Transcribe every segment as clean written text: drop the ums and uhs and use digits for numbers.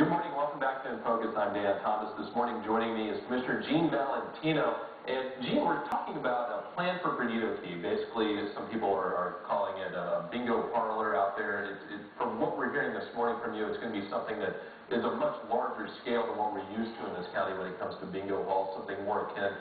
Good morning. Welcome back to In Focus. I'm Dan Thomas. This morning joining me is Commissioner Valentino. And Gene, we're talking about a plan for Perdido Key. Basically, some people are calling it a bingo parlor out there. From what we're hearing this morning from you, it's going to be something that is a much larger scale than what we're used to in this county when it comes to bingo halls, something more akin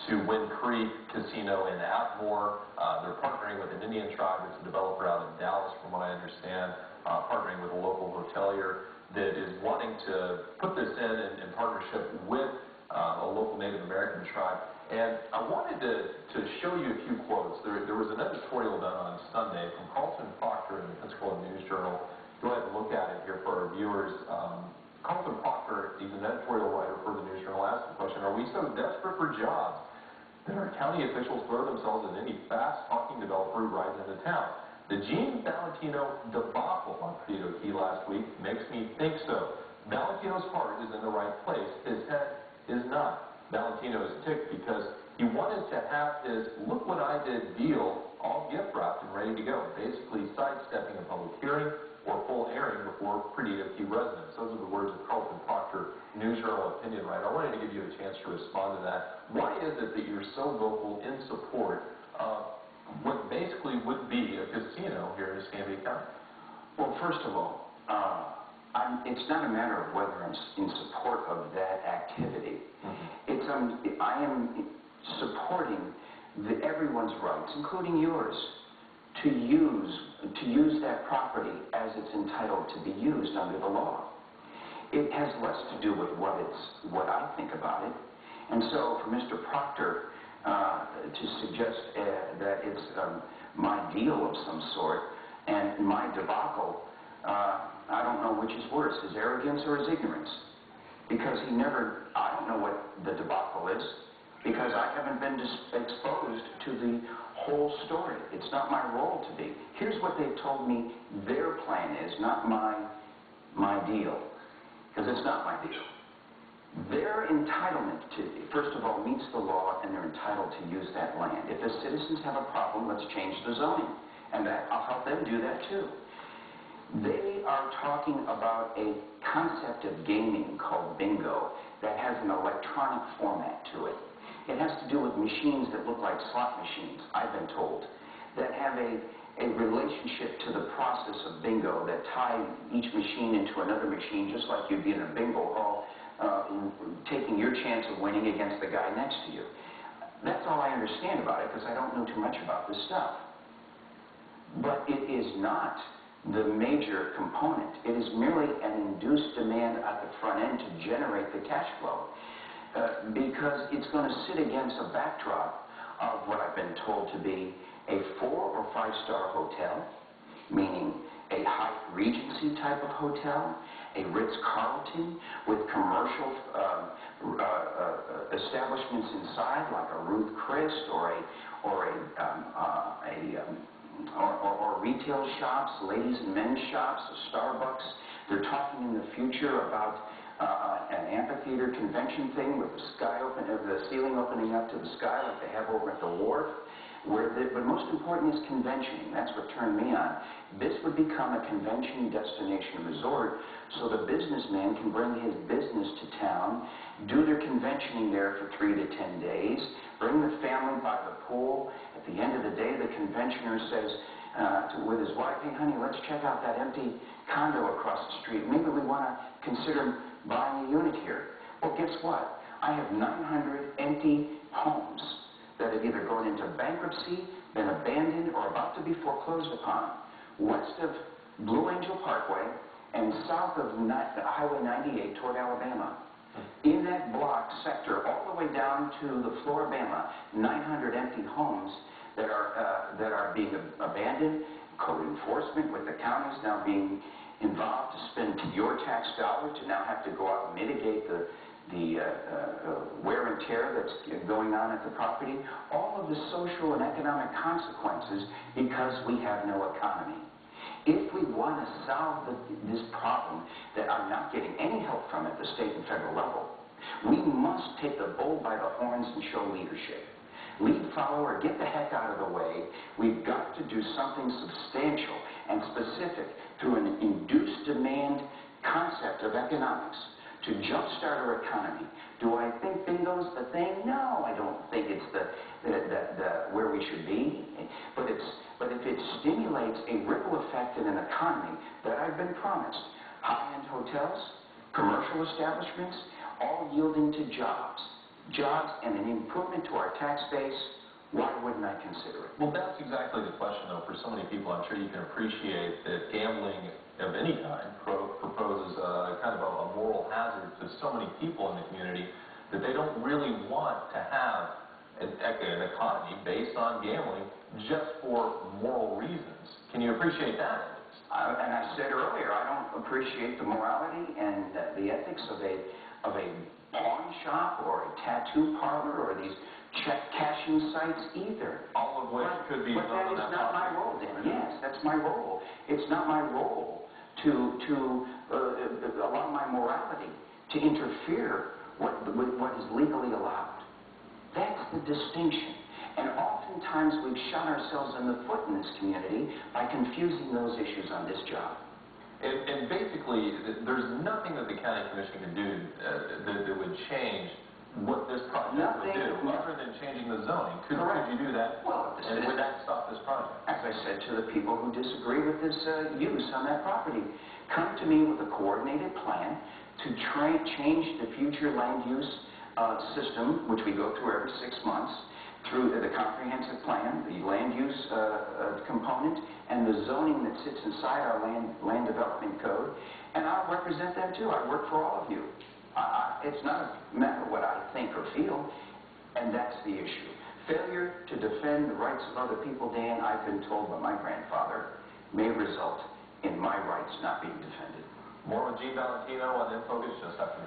to Wind Creek Casino in Atmore. They're partnering with an Indian tribe. It's a developer out in Dallas, from what I understand, partnering with a local hotelier that is wanting to put this in partnership with a local Native American tribe. And I wanted to show you a few quotes. There was an editorial done on Sunday from Carlton Proctor in the Pensacola News Journal. Go ahead and look at it here for our viewers. Carlton Proctor, he's an editorial writer for the News Journal, asked the question, are we so desperate for jobs that our county officials throw themselves at any fast-talking developer who rides into town? The Valentino debacle on Perdido Key last week makes me think so. Valentino's heart is in the right place. His head is not. Valentino is ticked because he wanted to have his look what I did deal all gift wrapped and ready to go, basically sidestepping a public hearing or full airing before Perdido Key residents. Those are the words of Carlton Proctor, News Journal opinion writer. I wanted to give you a chance to respond to that. Why is it that you're so vocal in support of what basically would be a casino here in Escambia County? Well, first of all, it's not a matter of whether I'm in support of that activity. I am supporting everyone's rights, including yours, to use that property as it's entitled to be used under the law. It has less to do with what I think about it. And so for Mr. Proctor to suggest that it's my deal of some sort and my debacle, I don't know which is worse, his arrogance or his ignorance. Because I don't know what the debacle is, because I haven't been exposed to the whole story. It's not my role to be. Here's what they've told me their plan is, not my deal. Because it's not my deal. Their entitlement first of all, meets the law, and they're entitled to use that land. If the citizens have a problem, let's change the zoning. And I'll help them do that too. They are talking about a concept of gaming called bingo that has an electronic format to it. It has to do with machines that look like slot machines, I've been told, that have a relationship to the process of bingo that tie each machine into another machine, just like you'd be in a bingo hall taking your chance of winning against the guy next to you. That's all I understand about it, because I don't know too much about this stuff. But it is not the major component. It is merely an induced demand at the front end to generate the cash flow, because it's going to sit against a backdrop of what I've been told to be a 4- or 5-star hotel, meaning a Hyatt Regency type of hotel, a Ritz-Carlton with commercial establishments inside, like a Ruth Chris or retail shops, ladies and men's shops, a Starbucks. They're talking in the future about an amphitheater convention thing with the ceiling opening up to the sky like they have over at the wharf. But most important is conventioning. That's what turned me on. This would become a convention destination resort, so the businessman can bring his business to town, do their conventioning there for 3 to 10 days, bring the family by the pool. At the end of the day, the conventioner says with his wife, hey honey, let's check out that empty condo across the street. Maybe we want to consider buying a unit here. Well, guess what? I have 900 empty homes that have either gone into bankruptcy, been abandoned, or about to be foreclosed upon, west of Blue Angel Parkway and south of Highway 98 toward Alabama. In that block sector, all the way down to the Floribama, 900 empty homes that are being abandoned. Code enforcement with the counties now being involved to spend your tax dollars to now have to go out and mitigate the wear and tear that's going on at the property, all of the social and economic consequences because we have no economy. If we want to solve this problem that I'm not getting any help from at the state and federal level, we must take the bull by the horns and show leadership. Lead follower, get the heck out of the way. We've got to do something substantial and specific through an induced demand concept aspect of economics to jumpstart our economy. Do I think bingo's the thing? No, I don't think it's the where we should be. But if it stimulates a ripple effect in an economy that I've been promised, high-end hotels, commercial establishments, all yielding to jobs and an improvement to our tax base, why wouldn't I consider it? Well, that's exactly the question, though, for so many people. I'm sure you can appreciate that gambling of any kind proposes kind of a moral hazard to so many people in the community that they don't really want to have an economy based on gambling just for moral reasons. Can you appreciate that? And I said earlier, I don't appreciate the morality and the ethics of a pawn shop or a tattoo parlor or these check cashing sites either. All of which could be But that is not my role, Dan. Yes, that's my role. It's not my role to allow my morality to interfere with what is legally allowed. That's the distinction. And oftentimes we've shot ourselves in the foot in this community by confusing those issues on this job. And basically, there's nothing that the county commission can do that would change what this project would do, other than changing the zoning. Could you do that? Well, and would that stop this project? As I said to the people who disagree with this use on that property, come to me with a coordinated plan to change the future land use system, which we go through every 6 months, through the comprehensive plan, the land use component, and the zoning that sits inside our land development code, and I'll represent them too. I work for all of you. It's not a matter of what I think or feel, and that's the issue. Failure to defend the rights of other people, Dan, I've been told by my grandfather, may result in my rights not being defended. More with Gene Valentino on In Focus just after